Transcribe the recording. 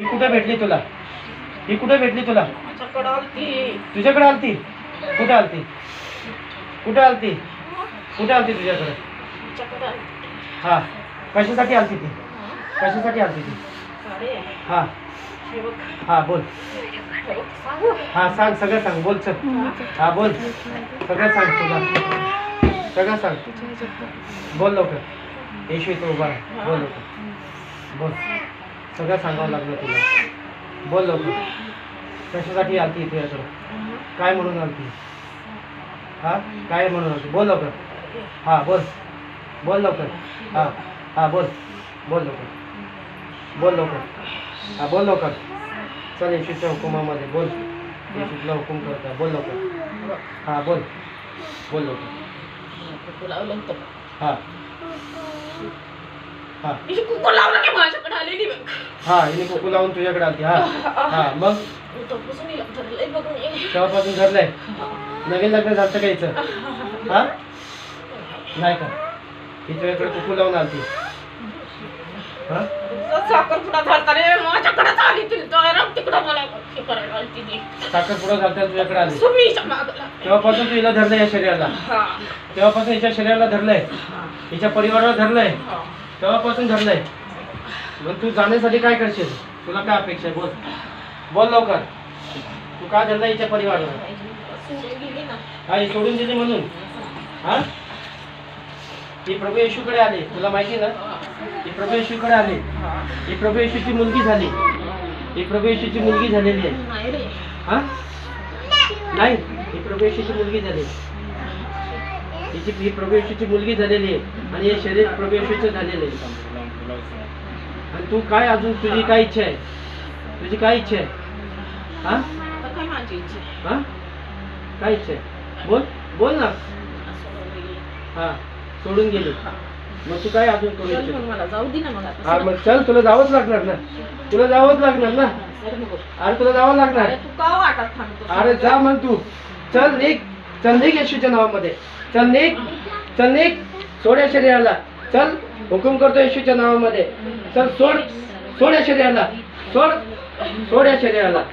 ही कुठे भेटली तुला? ही कुठे भेटली तुला? तुझ्याकडे आलती? कुठे आलती? कुठे आलती? कुठे आलती तुझ्याकडे? हा, कशासाठी आलती ती? कशासाठी आलती ती? हा हा बोल. हा सांग, सगळं सांग, बोल चल. हा बोल, सगळं सांग, तुला सगळं सांग, बोल लवकर. येशू इथं उभा आहे, बोल लवकर, बोल. सगळं सांगावं लागलं तुला, बोल लवकर. कशासाठी आलती इथे? काय म्हणून आलती? हा, काय म्हणून आलती? बोल लवकर. हा बोल, बोल लवकर. हा हा बोल, बोल लवकर, बोल लवकर. हा बोल लवकर. चल, येशूच्या हुकुमामध्ये बोल. येशूला हुकुम करता, बोल लवकर. हा बोल, बोल लवकर. हा हा हा, हिने कुकू लावून तुझ्याकडे आलती. हा हा, मग तेव्हापासून धरलंय? नवीन लग्न झालं का हिचं? हा नाही का? ही तुझ्याकडे कुकू लावून आलती? हा, साखरपुडा झालता माझ्याकडेच आली तिकडं मला साखरपुडा झालता तुझ्याकडे आली? तेव्हापासून तू हिला धरलंय या शरीराला? तेव्हापासून हिच्या शरीराला धरलंय, हिच्या परिवाराला धरलंय, तेव्हापासून धरलंय. मग तू जाण्यासाठी काय करशील? तुला काय अपेक्षा आहे? बोल, बोल लवकर. तू का धरलाय हिच्या परिवाराला? हा, सोडून दिली म्हणून? हा, ही प्रभू येशूकडे आली, तुला माहिती ना? ही प्रभू येशूकडे आली, ही प्रभू येशूची मुलगी झाली, ही प्रभू येशूची मुलगी झालेली आहे. हा नाही, ही प्रभू येशूची मुलगी झाली, ही प्रभू येशूची मुलगी झालेली आहे आणि हे शरीर प्रभू येशूचं झालेलं आहे. आणि तू काय अजून, तुझी काय इच्छा आहे? तुझी काय इच्छा आहे? हा हा, काय इच्छा आहे? बोल, बोल ना. हा, सोडून गेली. मग तू काय अजून करू इच्छित? हा, मग चल, तुला जावंच लागणार ना, तुला जावंच लागणार ना. अरे तुला जावं लागणार. अरे जा मग तू, चल निघ, चल निघ येशूच्या नावामध्ये. चल निघ, चल निघ, सोड या शरीराला. चल, हुकुम करतो येशूच्या नावामध्ये. चल सोड, सोड या शरीराला, सोड, सोड या शरीराला.